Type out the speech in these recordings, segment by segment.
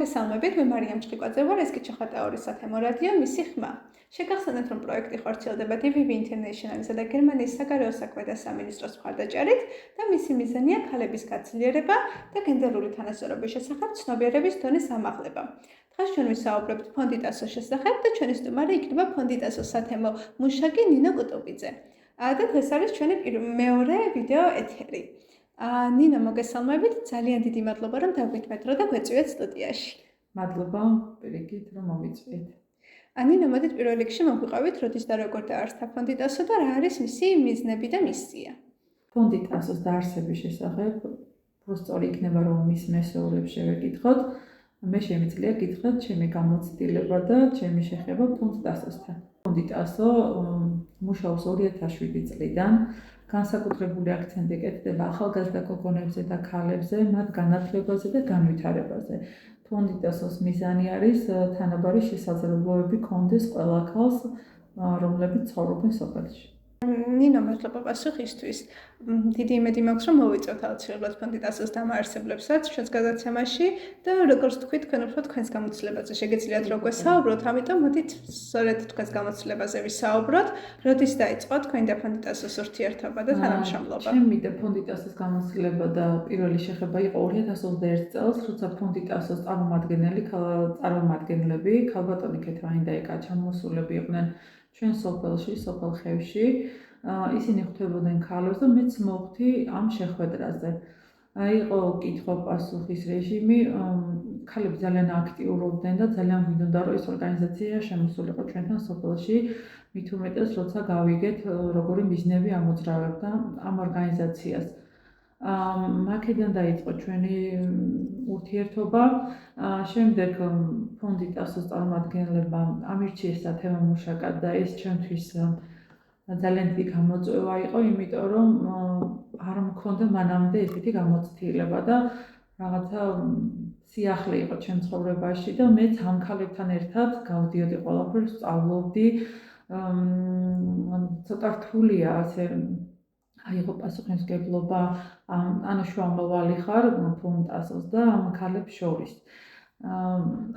მოგესალმებით, მე მარიამ ჭყიკვაძე ვარ, ეს კი ჩხატაური სათემო რადიო, მისი ხმა. შეგახსენებთ, რომ პროექტი ხორციელდება DVB International-ისა და გერმანიის საგარეო საქმეთა სამინისტროს მხარდაჭერით და მისი მიზანია ქალების გაცილიერება და გენდერული თანასწორობის შესახებ ცნობიერების დონის ამაღლება. დღეს ჩვენ ვისაუბრებთ ფონდი ტასოს შესახებ და ჩვენი სტუმარი იქნება ფონდი ტასოს სათემო მუშაკი ნინო კუტუბიძე. და დღეს არის ჩვენი მეორე ვიდეო ეთერი. ნინო, მოგესალმებით, ძალიან დიდი მადლობა, რომ დაგვიტმეთ და გვეწვიეთ სტუდიაში. მადლობა, პირიქით, რომ მომიწვიეთ. ნინო, მოდით პირველ რიგში მოგვიყავით, როდის და როგორ დაარსდა ფონდი ტასო და რა არის მისი მიზნები და მისია. ფონდი ტასოს დაარსების შესახებ, პროსტორი იქნება, რომ მის მესეურებს შევეკითხოთ. მე შემიძლია გითხრათ ჩემი გამოცდილება და ჩემი შეხება ფონდ ტასოსთან. ფონდი ტასო მუშაობს 2007 წლიდან. განსაკუთრებული აქცენტი კეთდება ახალგაზრდა გოგონებზე და ქალებზე, მათ განათლებაზე და განვითარებაზე. ფონდი ტასოს მიზანი არის თანაბარი შესაძლებლობები ჰქონდეს ყველა ქალს, რომლებიც ცხოვრობენ სოფელში. ნინო, მადლობა პასუხისთვის. დიდი იმედი მაქვს, რომ მოვიწევთ აუცილებლად ფონდი ტასოს დამაარსებლებსაც ჩვენს გადაცემაში და როგორც თქვით, თქვენ უფრო თქვენს გამოცდილებაზე შეგეძლიათ რომ გვესაუბროთ, ამიტომ მოდით სწორედ თქვენს გამოცდილებაზე ვისაუბროთ. როდის დაიწყო თქვენი და ფონდი ტასოს ურთიერთობა და თანამშრომლობა? ჩემი და ფონდი ტასოს გამოცდილება და პირველი შეხება იყო 2021 წელს, როცა ფონდი ტასოს წარმომადგენლები, ქალბატონი ქეთრაინ და ეკა ჩამოსულები იყვნენ ჩვენ სოფელში, სოფელ ხევში. ისინი ხვდებოდნენ ქალებს და მეც მოვხდი ამ შეხვედრაზე. იყო კითხვა-პასუხის რეჟიმი, ქალები ძალიან აქტიურობდნენ და ძალიან გვინდოდა, რომ ეს ორგანიზაცია შემოსულიყო ჩვენთან სოფელში, მით უმეტეს, როცა გავიგეთ, როგორი მიზნები ამოძრავებდა ამ ორგანიზაციას. მაქედან დაიწყო ჩვენი ურთიერთობა. შემდეგ ფონდი ტასოს წარმომადგენლებმა ამირჩიეს სათემო მუშაკად და ეს ჩვენთვის ძალიან დიდი გამოწვევა იყო, იმიტომ რომ არ მქონდა მანამდე ესეთი გამოცდილება და რაღაცა სიახლე იყო ჩემ ცხოვრებაში და მეც ამ ქალებთან ერთად გავდიოდი ყველაფერს, სწავლობდი. ცოტა რთულია ასე აიღო პასუხისმგებლობა, ანუ შუამავალი ხარ ფონდ ტასოს და ამ ქალებს შორის.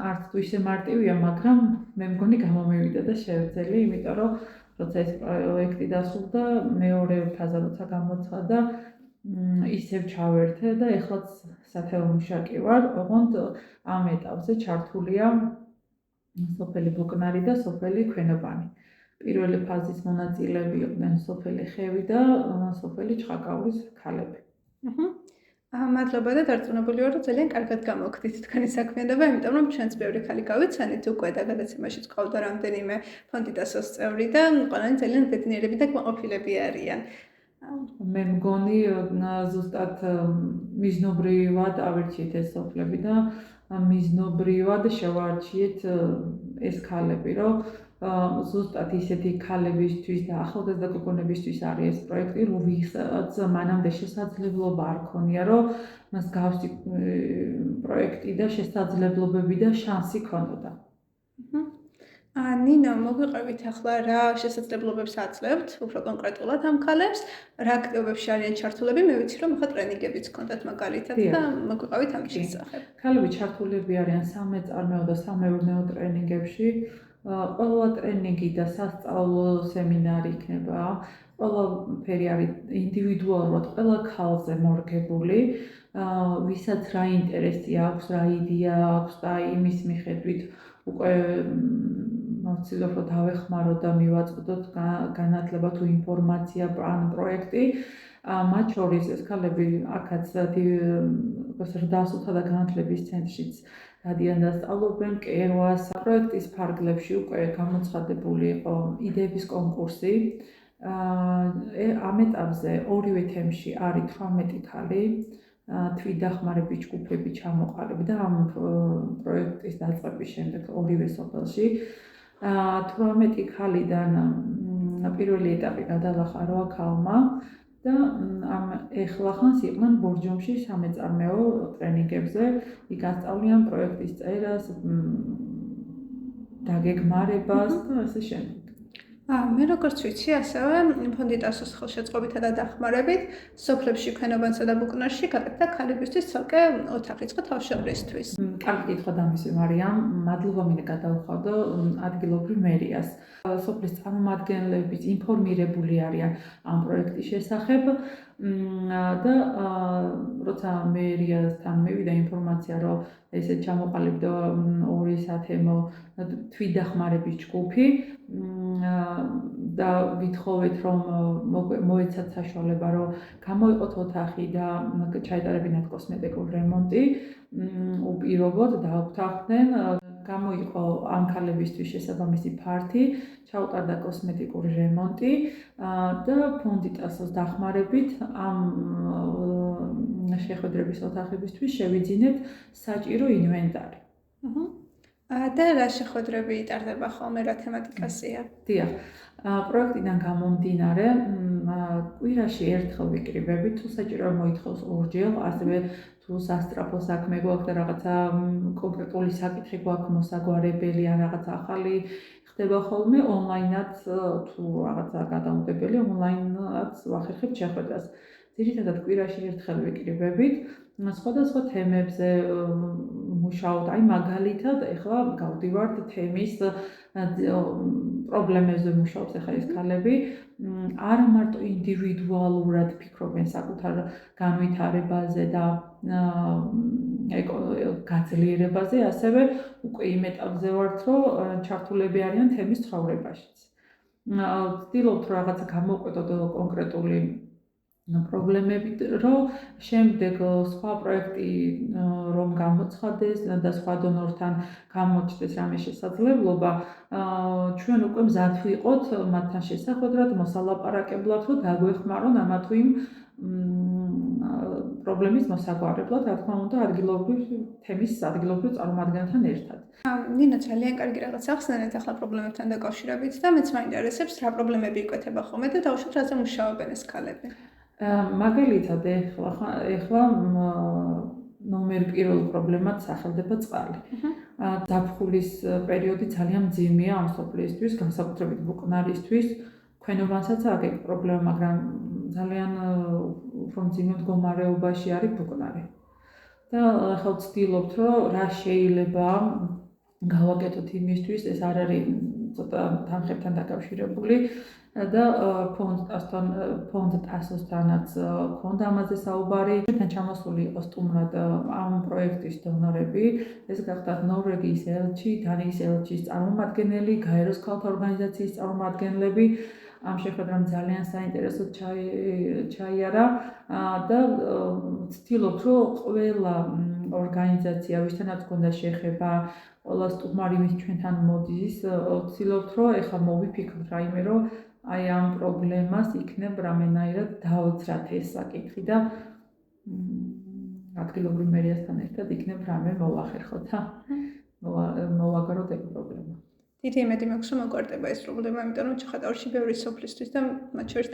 არც თუ ისე მარტივია, მაგრამ მე მგონი გამომივიდა და შევძელი, იმიტომ რომ როცა ეს პროექტი დასრულდა, მეორე ფაზა როცა გამოცხადდა, ისევ ჩავერთე და ეხლაც სათემო მუშაკი ვარ, ოღონდ ამ ეტაპზე ჩართულია სოფელი ბუკნარი და სოფელი ქვენობანი. პირველი ფაზის მონაწილეები იყვნენ სოფელი ხევი და სოფელი ჩხაკაურის ქალები. მადლობა და დარწმუნებული ვარ, რომ ძალიან კარგად გამოგხდით თქვენი საქმიანობა, იმიტომ რომ ჩვენც ბევრი ქალი გავიცანით უკვე და გადაცემაში წავდა რამდენიმე ფონდი ტასოს წევრი და ყველანი ძალიან ბედნიერები და კმაყოფილები არიან. მე მგონი ზუსტად მიზნობრივად ავირჩიეთ ეს სოფლები და მიზნობრივად შევარჩიეთ ეს ქალები, რომ ზუსტად ისეთი ქალებისთვის და ახალგაზრდა გოგონებისთვის არის ეს პროექტი, რომ ვისაც მანამდე შესაძლებლობა არ ქონია, რომ მას გავსი პროექტი და შესაძლებლობები და შანსი ქონოდა. ნინო, მოგვიყევით ახლა რა შესაძლებლობებს აძლევთ, უფრო კონკრეტულად ამ ქალებს, რა აქტივობებში არიან ჩართულები, მე ვიცი, რომ ახლა ტრენინგებიც ჰქონდათ მაგალითად და მოგვიყევით ამის შესახებ. ქალები ჩართულები არიან სამეწარმეო და სამეურნეო ტრენინგებში. ყველა ტრენინგი და სასწავლო სემინარი იქნება, ყველაფერი არის ინდივიდუალურად ყველა ქალზე მორგებული, ვისაც რა ინტერესი აქვს, რა იდეა აქვს და იმის მიხედვით უკვე მოცილობ დავეხმაროთ და მივაწყდოთ განათლება თუ ინფორმაცია ან პროექტი. მათ შორის ეს ქალები აქაც ზრდასრულთა და განათლების ცენტრშიც დადიან და სწავლობენ კერვას. პროექტის ფარგლებში უკვე გამოცხადებული იყო იდეების კონკურსი. ამ ეტაპზე ორივე თემში არის 18 ქალი. თვითდახმარების ჯგუფები ჩამოყალიბდა და ამ პროექტის დაწყების შემდეგ ორივე სოფელში 18 ქალიდან პირველი ეტაპი გადალახა 8 ქალმა და ეხლახანს იყვნენ ბორჯომში სამეწარმეო ტრენინგებზე, იქ ასწავლიან პროექტის წერას, დაგეგმარებას და ასე შემდეგ. მე როგორც ვიცი, ასევე ფონდი ტასოს ხელშეწყობითა და დახმარებით სოფლებში ქვენოვანსა და ბუკნარში გაკეთდა ქალებისთვის ცალკე ოთახი წყო თავშეყრისთვის. კარგი კითხვა დამისი მარიამ, მადლობა მინდა გადავხადო ადგილობრივ მერიას. სოფლის წარმომადგენლების ინფორმირებული არიან ამ პროექტის შესახებ და როცა მერიასთან მივიდა ინფორმაცია, რომ ესე ჩამოყალიბდა ორი სათემო თვითდახმარების ჯგუფი და ვითხოვეთ, რომ მოეცათ საშუალება, რომ გამოიყოთ ოთახი და ჩაეტარებინათ კოსმეტიკური რემონტი. უპირობოდ დაგვთანხმდნენ, გამოიყო ამ ქალებისთვის შესაბამისი ფართი, ჩაუტარდა კოსმეტიკური რემონტი და ფონდი ტასოს დახმარებით ამ შეხვედრების ოთახებისთვის შევიძინებთ საჭირო ინვენტარი. და რა შეხვედრები იტარდება ხოლმე, რა თემატიკაზეა? დიახ. პროექტიდან გამომდინარე, კვირაში ერთხელ ვიკრიბებით, თუ საჭირო მოითხოვს ორჯერ, ასევე თუ სასტრაფო საქმე გვაქვს და რაღაცა კონკრეტული საკითხი გვაქვს მოსაგვარებელი ან რაღაცა ახალი ხდება ხოლმე, ონლაინად თუ რაღაცა გადაუნდებელი, ონლაინად ვახერხებთ შეხვედრას. ძირითადად კვირაში ერთხელ ვიკრიბებით, სხვადასხვა თემებზე მუშაობთ. აი მაგალითად, ეხლა გავდივართ თემის პრობლემებზე მუშაობს ახლა ეს ქალები. არა მარტო ინდივიდუალურად ფიქრობენ საკუთარ განვითარებაზე და გაძლიერებაზე, ასევე უკვე იმ ეტაპზე ვართ, რომ ჩართულები არიან თემის ცხოვრებაშიც. ვცდილობთ რაღაცა გამოვყიდოთ კონკრეტული პრობლემებით, რომ შემდეგ სხვა პროექტი რომ გამოცხადდეს და სხვა დონორთან გამოჩნდეს რამე შესაძლებლობა, ჩვენ უკვე მზად ვიყოთ მათთან შესახვედრად, მოსალაპარაკებლად, რომ დაგვეხმარონ ამა თუ იმ პრობლემის მოსაგვარებლად, რა თქმა უნდა, თემის ადგილობრივ წარმომადგენელთან ერთად. ნინო ძალიან კარგი რაღაც ახსენეთ ახლა პრობლემებთან დაკავშირებით და მეც მაინტერესებს რა პრობლემები იკვეთება ხოლმე და დაუშვათ რაზე მუშაობენ ეს ქალები. მაგალითად, ეხლა ნომერ პირველ პრობლემად სახელდება წყალი. ზაფხულის პერიოდი ძალიან მძიმეა ამ სოფლისთვის, განსაკუთრებით ბუკნარისთვის. ქვენოვანსაც აქ პრობლემა, მაგრამ ძალიან უფრო მძიმე მდგომარეობაში არის ბუკნარი. და ახლა ვცდილობთ, რომ რა შეიძლება გავაკეთოთ იმისთვის, ეს არ არის ცოტა თანხებთან დაკავშირებული და ფონდ ტასოსთანაც ქონდა ამაზე საუბარი. ჩვენთან ჩამოსული იყო სტუმრად ამ პროექტის დონორები, ეს გახდათ ნორვეგიის ელჩი, დანიის ელჩის წარმომადგენელი, გაეროს ქალთა ორგანიზაციის წარმომადგენლები. ამ შეხვედრამ ძალიან საინტერესოდ ჩაიარა და ვცდილობთ, რომ ყველა ორგანიზაცია, ვისთანაც გქონდა შეხება, ყველა სტუმარი, ვინც ჩვენთან მოდის, ვცდილობთ, რომ ეხლა მოვიფიქროთ რაიმე, რომ აი ამ პრობლემას იქნებ რამენაირად დაოცრათ ეს საკითხი და ადგილობრივ მერიასთან ერთად იქნებ რამე მოვახერხოთ და მოვაგაროთ ეს პრობლემა. დიდი იმედი მაქვს, რომ მოგვარდება ეს პრობლემა, იმიტომ რომ ჩხატაურში ბევრი სოფლისთვის და მათ შორის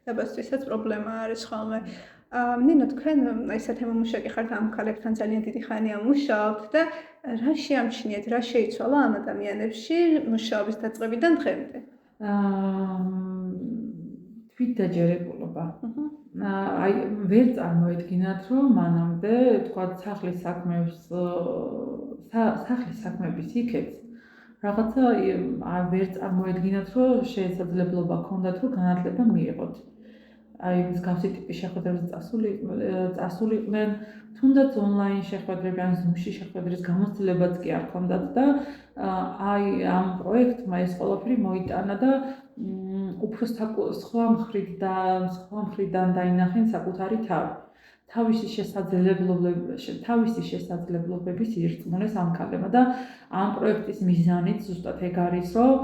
დაბასთვისაც პრობლემა არის ხოლმე. ნინო, თქვენ აი სათემო მუშაკი ხართ ამ ქალებთან ძალიან დიდი ხანია მუშაობთ და რა შეამჩნიეთ, რა შეიცვალა ამ ადამიანებში მუშაობის დაწყებიდან დღემდე? თვითდაჯერებულობა. აი ვერ წარმოედგინათ, რომ მანამდე თქვა სახლის საქმეების იქეთ რაღაცა ვერ წარმოედგინათ, რომ შესაძლებლობა ჰქონდათ, რომ განათლება მიიღოთ. აი მსგავსი ტიპის შეხვედრებზე წასულიყვნენ, თუნდაც ონლაინ შეხვედრები ან ზუმში შეხვედრის გამოცდილებაც კი არ ჰქონდათ და აი ამ პროექტმა ეს ყველაფერი მოიტანა და უფრო სხვა მხრიდან დაინახენ საკუთარი თავი. თავისი შესაძლებლობების ირწმუნეს ამ ქალებმა და ამ პროექტის მიზანიც ზუსტად ეგ არის, რომ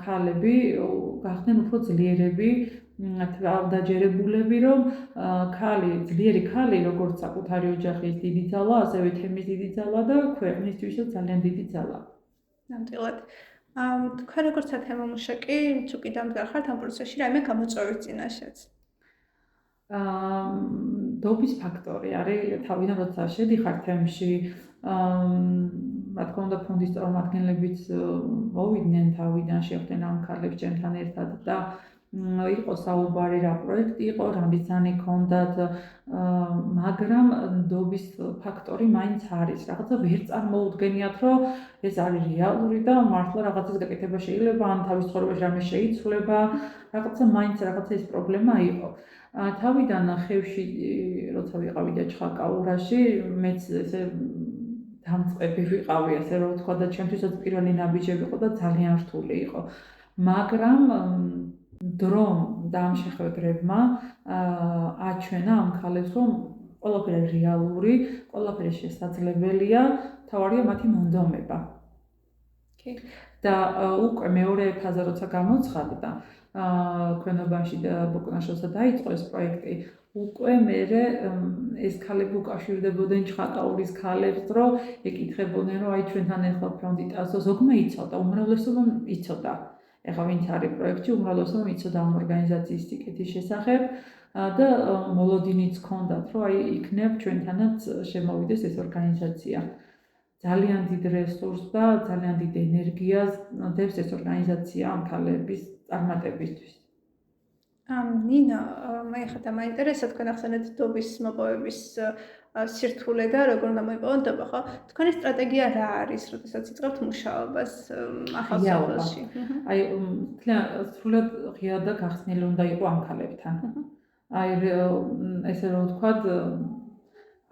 ქალები გახდნენ უფრო ძლიერები, თავდაჯერებულები, რომ ძლიერი ქალი, როგორც საკუთარი ოჯახის დიდი ძალა, ასევე თემის დიდი ძალა და ქვეყნისთვისაც ძალიან დიდი ძალა. ნამდვილად. თქვენ როგორც სათემო მუშაკი, თუ კი დამდგარ ხართ ამ პროცესში, რაიმე გამოწვევის წინაშეც? დობის ფაქტორი არის თავიდან როცა შედიხარ თემში, რა თქმა უნდა ფონდის წარმომადგენლებიც მოვიდნენ თავიდან, შეხვდნენ ამ ქალებს ჩემთან ერთად და იყო საუბარი რა პროექტი იყო, რა მიზანი ჰქონდათ, მაგრამ ნდობის ფაქტორი მაინც არის. რაღაცა ვერ წარმოუდგენიათ, რომ ეს არის რეალური და მართლა რაღაცის გაკეთება შეიძლება, ან თავის ცხოვრებაში რამე შეიცვლება, რაღაცა ეს პრობლემა იყო. თავიდან ხევში როცა ვიყავი და ჩხაკაურაში, მეც ესე დამწყები ვიყავი, ასე რომ ვთქვა და ჩემთვისაც პირველი ნაბიჯები იყო და ძალიან რთული იყო. მაგრამ დრომ და ამ შეხვედრებმა აჩვენა ამ ქალებს, რომ ყველაფერი რეალური, ყველაფერი შესაძლებელია, თავარია მათი მონდომება. და უკვე მეორე ფაზა როცა გამოცხადდა, ქვენობაში და ბოკნაშოვსა დაიწყო ეს პროექტი, უკვე მერე ეს ქალები უკავშირდებოდნენ ჩხაკაურის ქალებს, რომ ეკითხებოდნენ, რომ აი ჩვენთან ახლა ფონდი ტასო, ზოგმა იცოდა, უმრავლესობამ იცოდა. ეხლა ვინც არის პროექტში, უმრავლესობამ იცოდა ამ ორგანიზაციის სიკეთის შესახებ და მოლოდინიც ჰქონდათ, რომ აი იქნებ ჩვენთანაც შემოვიდეს ეს ორგანიზაცია. ძალიან დიდ რესურსს და ძალიან დიდ ენერგიას დევს ეს ორგანიზაცია ამ ქალების წარმატებისთვის. ნინა, მე ხათა მაინტერესა თქვენ ახსენეთ ნდობის მოპოვების სირთულე და როგორ უნდა მოიპოვოთ ნდობა, ხო? თქვენი სტრატეგია რა არის, როდესაც იწყებთ მუშაობას ახალ სოფელში? აი, სრულად ღია და გახსნილი უნდა იყო ამ ქალებთან. აი, ესე რომ ვთქვათ,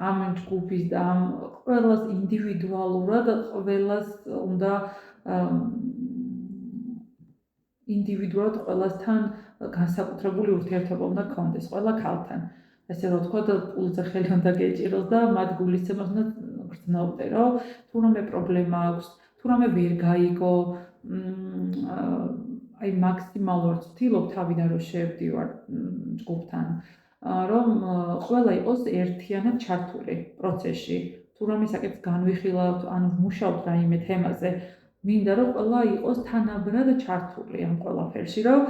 ამ ჯგუფის და ამ ყველას ინდივიდუალურად ყველას უნდა ინდივიდუალურად ყველასთან განსაკუთრებული ურთიერთობა უნდა გქონდეს ყველა ქალთან. ესე რომ ვთქვათ, პულზე ხელი უნდა გეჭიროს და მათ გულისცემას უნდა გრძნობდე, რომ თუ რამე პრობლემა აქვს, თუ რამე ვერ გაიგო, აი მაქსიმალურად ვცდილობ თავიდან რომ შევდივარ ჯგუფთან, რომ ყველა იყოს ერთიანად ჩართული პროცესში. თუ რამე საკითხს განვიხილავთ, ან ვმუშაობთ რაიმე თემაზე, მინდა რომ ყველა იყოს თანაბრად ჩართული ამ ყველაფერში, რომ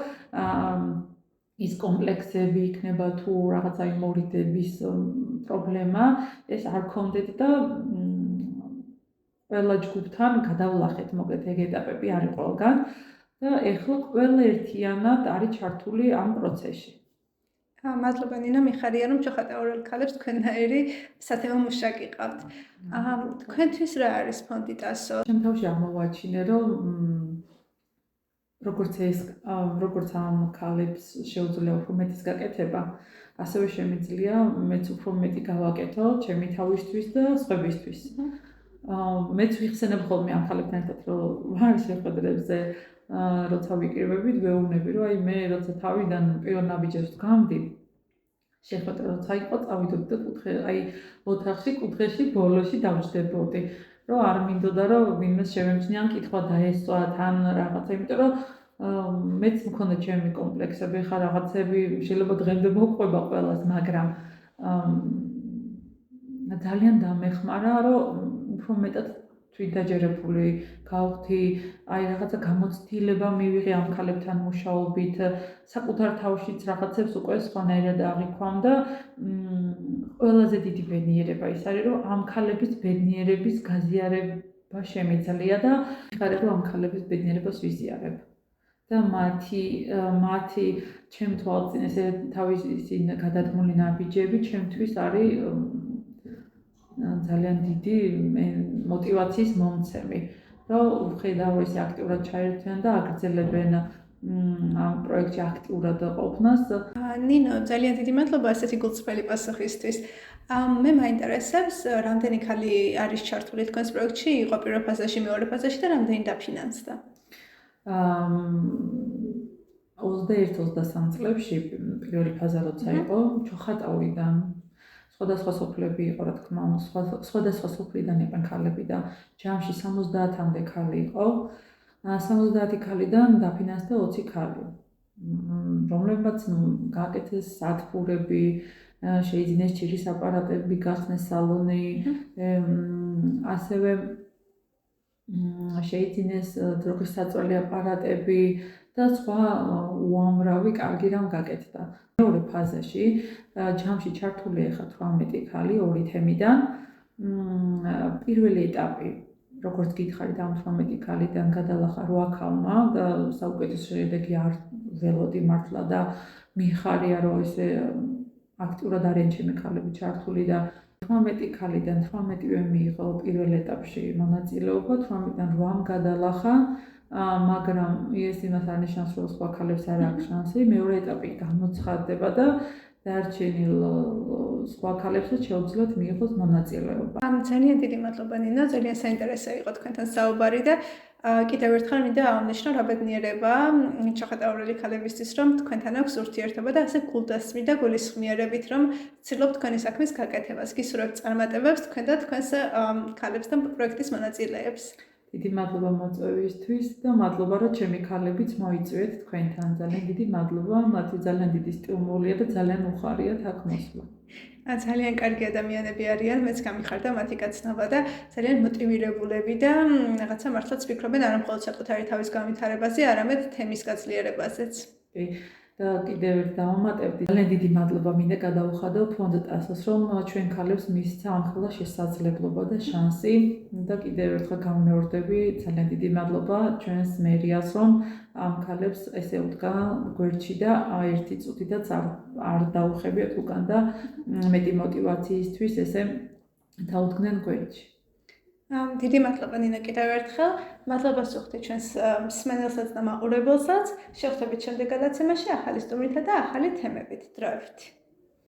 ის კომპლექსები იქნება თუ რაღაცა იმორიდების პრობლემა, ეს არ გქონდეთ და ყველა ჯგუფთან გადავლახეთ, მოკლედ ეგ ეტაპები არის ყველგან და ეხლა ყველა ერთიანად არის ჩართული ამ პროცესში. მადლობა ნინა, მიხარია რომ ჩოხატაურელ ქალებს თქვენნაირი სათემო მუშაკი ყავთ. თქვენთვის რა არის ფონდი ტასო? ჩემ თავში აღმოვაჩინე, რომ როგორც ამ ქალებს შეუძლია უფრო მეტის გაკეთება, ასევე შემიძლია მეც უფრო მეტი გავაკეთო ჩემი თავისთვის და სხვებისთვის. მეც ვიხსენებ ხოლმე ამ ქალებთან ერთად, რომ ვარ შეხვედრებზე, როცა ვიკრიბებით, ვეუბნები, რომ აი მე როცა თავიდან პირველ ნაბიჯებს ვდგამდი, შეხვედრა როცა იყო, წავიდოდი და აი ოთახში, კუთხეში, ბოლოში დავჯდებოდი. რომ არ მინდოდა რომ ვინმეს შევემჩნიან კითხვა დაესვა თან რაღაცა, იმიტომ რომ მეც მქონდა ჩემი კომპლექსები, ხა რაღაცები შეიძლება დღემდე მოყვება ყველას, მაგრამ ძალიან დამეხმარა, რომ უფრო მეტად თვითდაჯერებული გავხდი, აი რაღაცა გამოცდილება მივიღე ამ ქალებთან მუშაობით, საკუთარ თავშიც რაღაცებს უკვე სხვანაირად აღიქვამ და ყველაზე დიდი ბედნიერება ის არის, რომ ამ ქალების ბედნიერების გაზიარება შემიძლია და ხარ რომ ამ ქალების ბედნიერებას ვიზიარებ. და მათი ჩემ თვალწინ ესე თავისი გადადგმული ნაბიჯები ჩემთვის არის ძალიან დიდი мотиваციის მომცემი, რომ ვხედავ ეს აქტიურად ჩაერთვიან და აგრძელებენ ამ პროექტში აქტიურად ყოფნას. ნინო, ძალიან დიდი მადლობა ასეთი გულწრფელი პასუხისთვის. მე მაინტერესებს, რამდენი ქალი არის ჩართული თქვენს პროექტში, იყო პირველ ფაზაში, მეორე ფაზაში და რამდენი დაფინანსდა? 21-23 წლებში პირველი ფაზა როცა იყო, ჩოხატაურიდან სხვადასხვა სოფლები იყო, რა თქმა უნდა, სხვადასხვა სოფლიდან იყვნენ ქალები და ჯამში 70-მდე ქალი იყო. 70 ქალიდან დაფინანსდა 20 ქალი, რომლებმაც გააკეთეს სათბურები, შეიძინეს ჭირის აპარატები, გახსნეს სალონი, ასევე შეიძინეს დროხის საწველი აპარატები და სხვა უამრავი კარგი რამ გაკეთდა. მეორე ფაზაში ჯამში ჩართული ახლა 18 ქალი ორი თემიდან. პირველი ეტაპი როგორც გითხარით, ამ 18 ქალიდან გადალახა 8 ქალმა და საუკეთესო შედეგი არ ველოდი მართლა და მიხარია, რომ ესე აქტიურად არიან ჩემი ქალები ჩართული და 18 ქალიდან 18-ვე მიიღო პირველ ეტაპში მონაწილეობა, 18-დან 8-მ გადალახა, მაგრამ ეს იმას არ ნიშნავს, რომ სხვა ქალებს არ აქვს შანსი. მეორე ეტაპი გამოცხადდება და დარჩენილ სხვა ქალებსაც შეუძლიათ მიიღოს მონაწილეობა. ძალიან დიდი მადლობა ნინო, ძალიან საინტერესო იყო თქვენთან საუბარი და კიდევ ერთხელ მინდა აღნიშნო რა ბედნიერება ჩოხატაურელი ქალებისთვის, რომ თქვენთან აქვს ურთიერთობა და ასე გულდასმით და გულისხმიერებით, რომ ცდილობთ თქვენი საქმის გაკეთებას, გისურვებთ წარმატებებს თქვენ და თქვენს ქალებს და პროექტის მონაწილეებს. დიდი მადლობა მოწვევისთვის და მადლობა, რომ ჩემი ქალებიც მოიწვიეთ თქვენთან. ძალიან დიდი მადლობა, მათი ძალიან დიდი სტიმულია და ძალიან უხარიათ აქ მოსვლა. ძალიან კარგი ადამიანები არიან, მეც გამიხარდა მათი გაცნობა და ძალიან მოტივირებულები და რაღაცა მართლაც ფიქრობენ არა მხოლოდ საკუთარი თავის განვითარებაზე, არამედ თემის გაძლიერებაზეც. და კიდევ ერთ დავამატებდი. ძალიან დიდი მადლობა მინდა გადაუხადო ფონდ ტასოს, რომ ჩვენ ქალებს მისცა ამხელა შესაძლებლობა და შანსი და კიდევ ერთხელ გამმეორდები, ძალიან დიდი მადლობა ჩვენს მერიას, რომ ამ ქალებს ესე უდგა გვერდში და ერთი წუთიდაც არ დაუხებიათ უკან და მეტი მოტივაციისთვის ესე დაუდგნენ გვერდში. დიდი მადლობა ნინო კიდევ ერთხელ. მადლობა სუხთით ჩვენს მსმენელსაც და მაყურებელსაც. შევხვდებით შემდეგ გადაცემაში ახალი სტუმრითა და ახალი თემებით. დროებით.